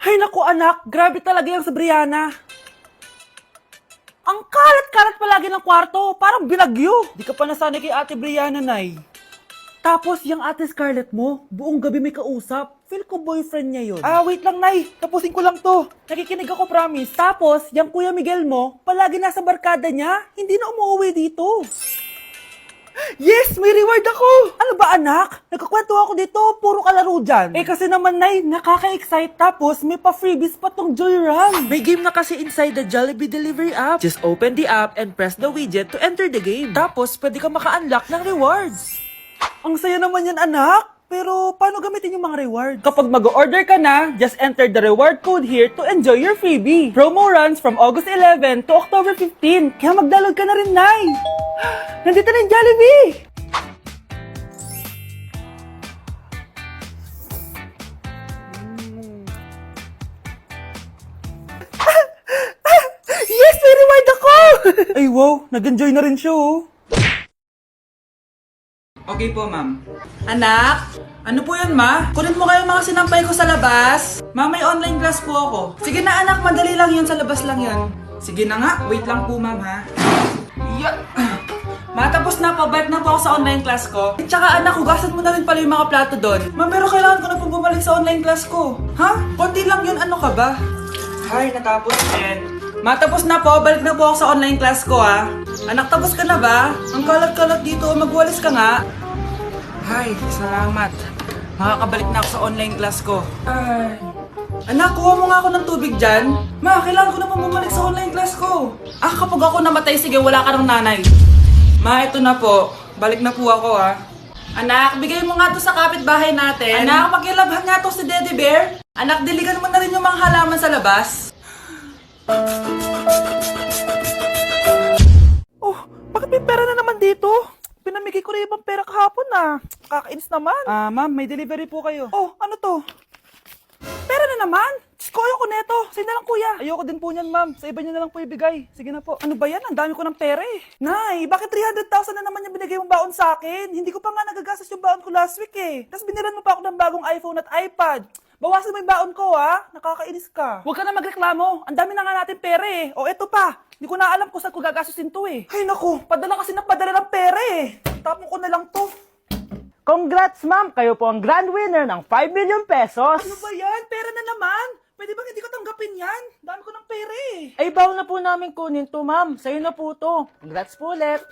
Hay naku anak, grabe talaga yung sa Brianna. Ang kalat-kalat palagi ng kwarto, parang binagyo. Di ka pa nasanay kay Ate Brianna, Nay. Tapos, yung Ate Scarlett mo, buong gabi may kausap. Feel ko boyfriend niya yun. Ah, wait lang, Nay. Tapusin ko lang to. Nakikinig ako, promise. Tapos, yung Kuya Miguel mo, palagi nasa barkada niya. Hindi na umuwi dito. Yes! May reward ako! Ano ba, anak? Nagkakwento ako dito. Puro kalaro dyan. Eh, kasi naman, Nay, nakaka-excite. Tapos, may pa-freebies pa tong Joy Run. May game na kasi inside the Jollibee delivery app. Just open the app and press the widget to enter the game. Tapos, pwede ka maka-unlock ng rewards. Ang saya naman yan, anak. Pero, paano gamitin yung mga reward? Kapag mag-order ka na, just enter the reward code here to enjoy your freebie. Promo runs from August 11 to October 15. Kaya mag-download ka na rin, Nay. Nandito na yung Jollibee! Yes! May reward ako! Ay, wow. Nag-enjoy na rin siya, oh. Okay po, ma'am. Anak, ano po yun, ma? Kunin mo kayo mga sinampay ko sa labas. Ma, may online class po ako. Sige na, anak, madali lang yun, sa labas lang yun. Sige na nga, wait lang po, ma'am, ha? Yeah. Ma, tapos na po, balik na po ako sa online class ko. At saka, anak, hugasan mo na rin pala yung mga plato doon. Ma, pero kailangan ko na po bumalik sa online class ko. Ha? Konti lang yun, ano ka ba? Ay, natapos din. Ma, tapos na po, balik na po ako sa online class ko, ha? Anak, tapos ka na ba? Ang kalat-kalat dito, magwalis ka nga. Ay, salamat. Makakabalik na ako sa online class ko. Ay. Anak, kuha mo nga ako ng tubig dyan. Ma, kailangan ko na po bumalik sa online class ko. Ah, kapag ako namatay, sige, wala ka ng nanay. Ma, ito na po. Balik na po ako, ha. Anak, bigay mo nga to sa kapitbahay natin. Anak, makilabhan nga to si Daddy Bear. Anak, diligan mo na rin yung mga halaman sa labas. Oh, bakit may pera na naman dito? Pinamigay ko rin ibang pera kahapon ah. Kakainis naman. Ah, ma'am, may delivery po kayo. Oh, ano to? Pera na naman? Diyos ko, ayoko neto. Sa'yo na lang, kuya. Ayoko din po niyan, ma'am. Sa iba niyo na lang po ibigay. Sige na po. Ano ba yan? Ang dami ko ng pera eh. Nay, bakit 300,000 na naman yung binigay mong baon sa akin? Hindi ko pa nga nagagastos yung baon ko last week eh. Tapos binilan mo pa ako ng bagong iPhone at iPad. Bawasan mo yung baon ko ha. Nakakainis ka. Huwag ka na magreklamo. Ang dami na nga natin pera eh. O eto pa. Hindi ko na alam kung saan ko gagastusin to eh. Ay naku, padala kasi ng padala ng pera eh. Tapon ko na lang to. Congrats, ma'am! Kayo po ang grand winner ng 5 million pesos! Ano ba yan? Pera na naman. Pwede bang hindi ko tanggapin yan? Dami ko ng pera eh. Ay, bago na po namin kunin to, ma'am. Sa'yo na po to. Congrats po ulit.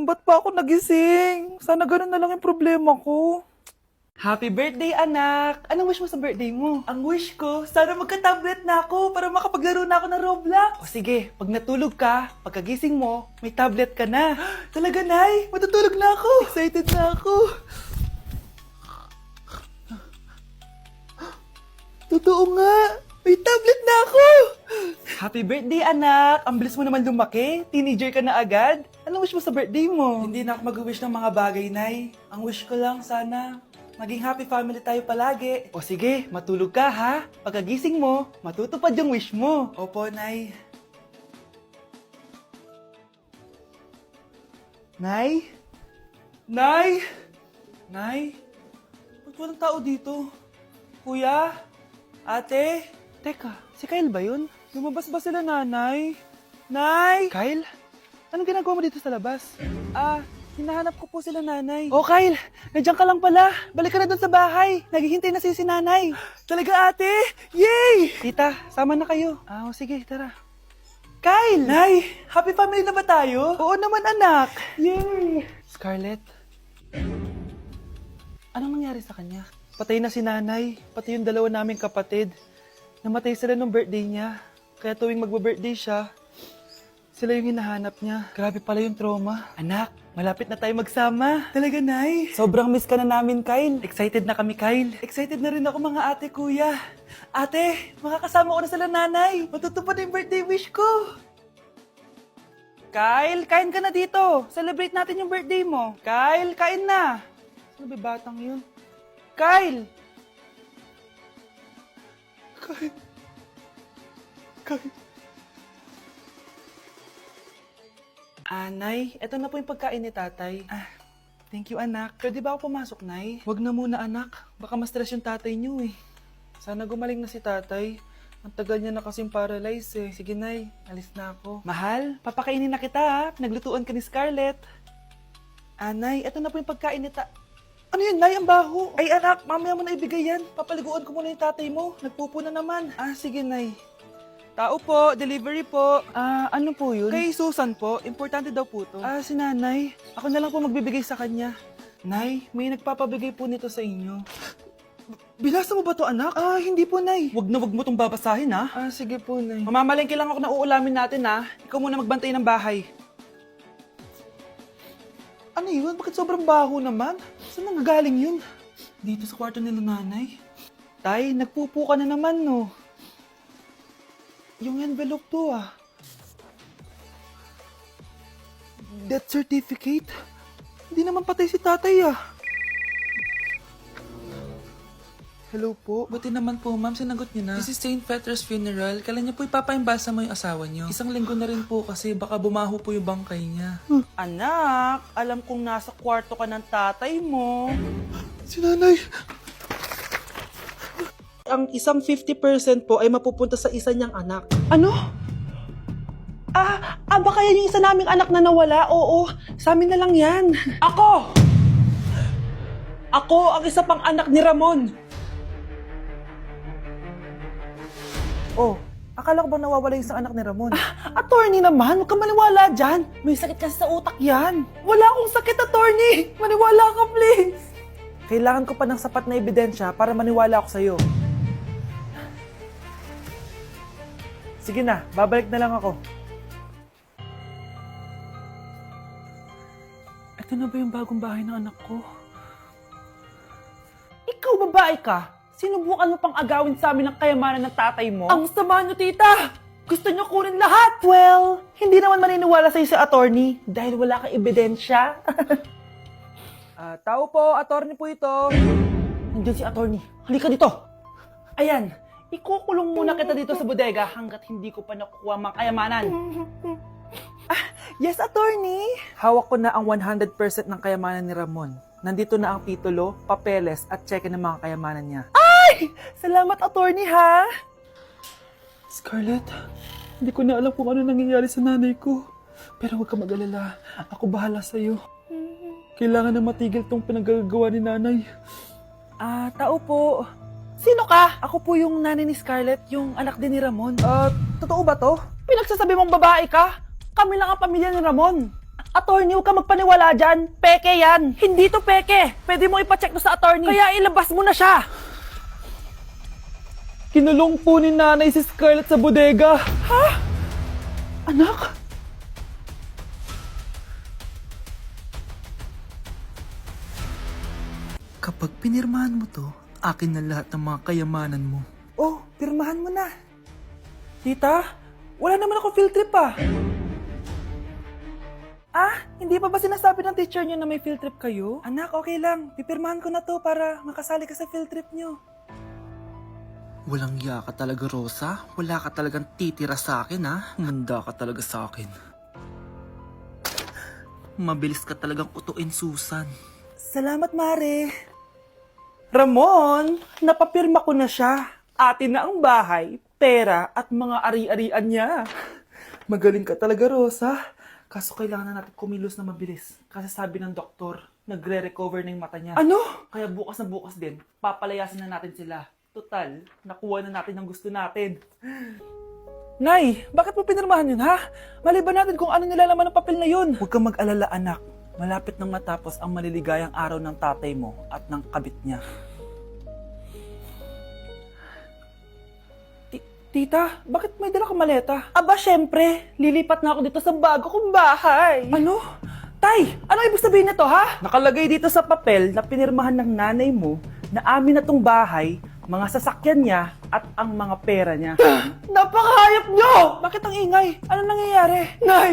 Ba't pa ako nagising? Sana ganun na lang yung problema ko. Happy birthday, anak! Anong wish mo sa birthday mo? Ang wish ko, sana magka-tablet na ako para makapaglaro na ako ng Roblox. O sige, pag natulog ka, pagkagising mo, may tablet ka na. Talaga, Nay? Matutulog na ako. Excited na ako. Totoo nga. May tablet na ako. Happy birthday, anak. Ang bilis mo naman lumaki. Teenager ka na agad. Anong wish mo sa birthday mo? Hindi na ako mag-wish ng mga bagay, Nay. Ang wish ko lang, sana maging happy family tayo palagi. O sige, matulog ka ha. Pagkagising mo, matutupad yung wish mo. Opo, Nay. Nay? Nay? Nay? Ba't walang tao dito? Kuya? Ate? Teka, si Kyle ba yun? Lumabas ba sila, nanay? Nay? Kyle? Anong ginagawa mo dito sa labas? Hinahanap ko po sila, nanay. Oh, Kyle! Nandiyan ka lang pala. Balik ka na doon sa bahay. Naghihintay na si nanay. Talaga, ate? Yay! Tita, sama na kayo. Sige, tara. Kyle! Nay, happy family na ba tayo? Oo naman, anak. Yay! Scarlett? Anong nangyari sa kanya? Patay na si nanay, pati yung dalawa naming kapatid. Namatay sila nung birthday niya. Kaya tuwing magbe-birthday siya, sila yung hinahanap niya. Grabe pala yung trauma. Anak, malapit na tayo magsama. Talaga, Nay. Sobrang miss ka na namin, Kyle. Excited na kami, Kyle. Excited na rin ako, mga ate, kuya. Ate, makakasama ko na sila, nanay. Matutupad na yung birthday wish ko. Kyle, kain ka na dito. Celebrate natin yung birthday mo. Kyle, kain na. Sino ba batang yun? Kyle! Kyle. Kyle. Nay, eto na po yung pagkain ni tatay. Thank you, anak. Pwede ba ako pumasok, Nay? Wag na muna, anak. Baka ma-stress yung tatay niyo eh. Sana gumaling na si tatay. Ang tagal niya na kasing paralyzed eh. Sige, Nay. Alis na ako. Mahal, papakainin na kita ha. Naglutuan ka ni Scarlett. Nay, eto na po yung pagkain ni Ano yun, Nay? Ang baho. Ay, anak, mamaya mo na ibigay yan. Papaliguan ko muna yung tatay mo. Nagpupo na naman. Sige, Nay. Tao po, delivery po. Ano po yun? Kay Susan po, importante daw po to. Si nanay. Ako na lang po magbibigay sa kanya. Nay, may nagpapabigay po nito sa inyo. Binasa mo ba to, anak? Hindi po, Nay. Wag na wag mo tong babasahin, ha? Sige po, Nay. Mamamalengke lang ako na uulamin natin, ha? Ikaw muna magbantay ng bahay. Ano yun? Bakit sobrang baho naman? Saan nanggagaling yun? Dito sa kwarto nila nanay. Tay, nagpupo ka na naman, no? Yung envelope to, Death certificate? Hindi naman patay si tatay, Hello po. Buti naman po, ma'am. Sinagot niyo na. This is St. Peter's Funeral. Kailan niyo po ipapaimbasa mo yung asawa niyo? Isang linggo na rin po kasi baka bumaho po yung bangkay niya. Anak, alam kong nasa kwarto ka ng tatay mo. Si nanay. Ang isang 50% po ay mapupunta sa isa niyang anak. Ano? Baka yan yung isa naming anak na nawala? Oo, sa amin na lang yan. Ako! Ako ang isa pang anak ni Ramon. Akala ko ba nawawala yung isang anak ni Ramon? Attorney naman, huwag ka maniwala dyan. May sakit kasi sa utak yan. Wala akong sakit, attorney. Maniwala ka, please. Kailangan ko pa ng sapat na ebidensya para maniwala ako sa'yo. Sige na, babalik na lang ako. Ito na ba yung bagong bahay ng anak ko? Ikaw babae ka? Sinubukan mo pang agawin sa amin ang kayamanan ng tatay mo? Ang sama niyo, tita! Gusto niyo kunin lahat! Well, hindi naman maniniwala sa'yo si attorney dahil wala kang ebidensya. Tao po, attorney po ito. Nandiyan si attorney. Halika dito. Ayan, ikukulong muna kita dito sa bodega hanggat hindi ko pa nakukuha mga kayamanan. Yes, attorney. Hawak ko na ang 100% ng kayamanan ni Ramon. Nandito na ang titulo, papeles at cheque ng mga kayamanan niya. Ay! Salamat, attorney, ha? Scarlett, hindi ko na alam kung ano nangyayari sa nanay ko. Pero huwag ka mag-alala. Ako bahala sa'yo. Kailangan na matigil tong pinagagawa ni nanay. Tao po. Sino ka? Ako po yung nanay ni Scarlett, yung anak din ni Ramon. Totoo ba to? Pinagsasabi mong babae ka? Kami lang ang pamilya ni Ramon. Attorney, huwag ka magpaniwala dyan. Peke yan. Hindi to peke. Pwede mo ipacheck to sa attorney. Kaya ilabas mo na siya. Kinulong po ni nanay si Scarlett sa bodega. Ha? Anak? Kapag pinirmahan mo to, akin na lahat ng mga kayamanan mo. Oh, pirmahan mo na. Tita, wala naman ako field trip hindi pa ba sinasabi ng teacher niyo na may field trip kayo? Anak, okay lang. Pipirmahan ko na to para makasali ka sa field trip niyo. Walang iya ka talaga, Rosa. Wala ka talagang titira sa akin, ha? Manda ka talaga sa akin. Mabilis ka talagang utuin, Susan. Salamat, Mare. Ramon, napapirma ko na siya. Atin na ang bahay, pera at mga ari-arian niya. Magaling ka talaga, Rosa. Kaso kailangan na natin kumilos na mabilis. Kasi sabi ng doktor, nagre-recover na yung mata niya. Ano? Kaya bukas na bukas din, papalayasin na natin sila. Total, nakuha na natin ang gusto natin. Nay, bakit mo pinirmahan yun, ha? Maliban natin kung ano nilalaman ng papel na yun. Huwag kang mag-alala, anak. Malapit nang matapos ang maliligayang araw ng tatay mo at ng kabit niya. Tita, bakit may dala kang maleta? Aba, syempre. Lilipat na ako dito sa bago kong bahay. Ano? Tay, ano ibig sabihin nito, ha? Nakalagay dito sa papel na pinirmahan ng nanay mo na amin na tong bahay, mga sasakyan niya at ang mga pera niya. Napakahayop nyo! Bakit ang ingay? Ano nangyayari? Nay,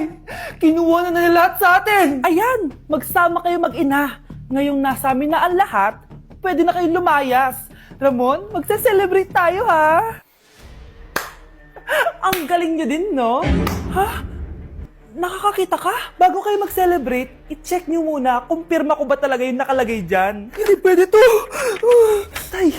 kinuha na nila lahat sa atin! Ayan, magsama kayo mag-ina. Ngayong nasa amin na ang lahat, pwede na kayong lumayas. Ramon, magse-celebrate tayo, ha? Ang galing niyo din, no? Ha? nakakakita ka? Bago kayo mag-celebrate, i-check nyo muna kung pirma ko ba talaga yung nakalagay dyan. Hindi pwede to! Tay!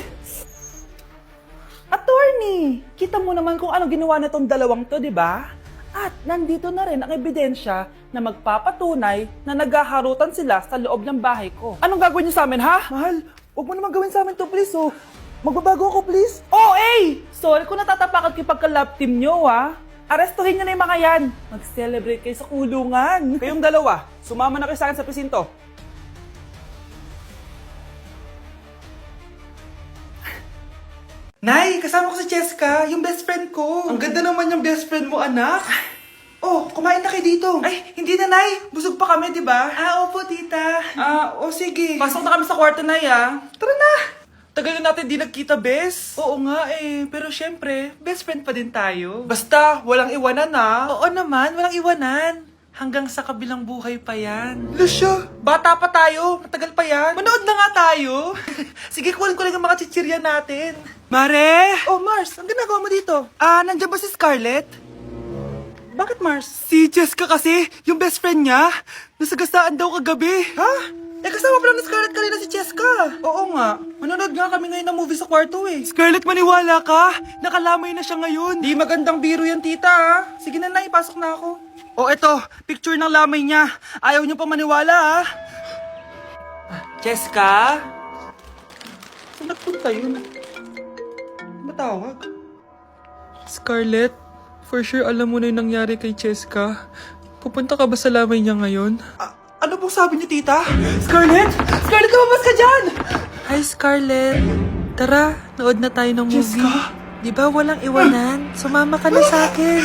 Attorney! Kita mo naman kung ano ginawa na tong dalawang to, di ba? At nandito na rin ang ebidensya na magpapatunay na naghaharutan sila sa loob ng bahay ko. Anong gagawin niyo sa amin, ha? Mahal, huwag mo naman gawin sa amin to, please, oh. Magbabago ako, please. Oh, eh! Sorry kung natatapakan kayo pagka-love team nyo, ha? Arestuhin nyo na yung mga yan. Mag-celebrate kayo sa kulungan. Kayong dalawa, sumama na kayo sa akin sa presinto. Nay, kasama ko si Cheska, yung best friend ko. Ang ganda naman yung best friend mo, anak. Oh, kumain na kayo dito. Ay, hindi na, Nay. Busog pa kami, di ba? Opo, tita. Sige. Pasok na kami sa kwarto, Nay, Tara na. Tagal na natin di nagkita, bes. Oo nga pero syempre, best friend pa din tayo. Basta, walang iwanan Oo naman, walang iwanan. Hanggang sa kabilang buhay pa yan. Lucio, bata pa tayo. Matagal pa yan. Manood na nga tayo. Sige, kunin ko lang ang mga chichirya natin. Mare! Oh, Mars, ang ginagawa mo dito? Nandiyan ba si Scarlett? Bakit, Mars? Si Jessica kasi, yung best friend niya, nasagasaan daw kagabi. Ha? Kasama pala ni Scarlett kanina si Jessica. Oo nga. Manonood nga kami ngayon ng movie sa kwarto Scarlett, maniwala ka. Nakalamay na siya ngayon. Di magandang biro yan, tita Sige na, ipasok na ako. Oh, eto. Picture ng lamay niya. Ayaw niyo pa maniwala, Jessica? Saan nagpunta yun? Matawag? Scarlett, for sure alam mo na yung nangyari kay Jessica. Pupunta ka ba sa lamay niya ngayon? Ano pong sabi niyo, tita? Scarlett! Scarlett, lumabas ka dyan! Hi, Scarlett. Tara, nood na tayo ng movie. Jessica? Di ba walang iwanan? Sumama ka na sa akin.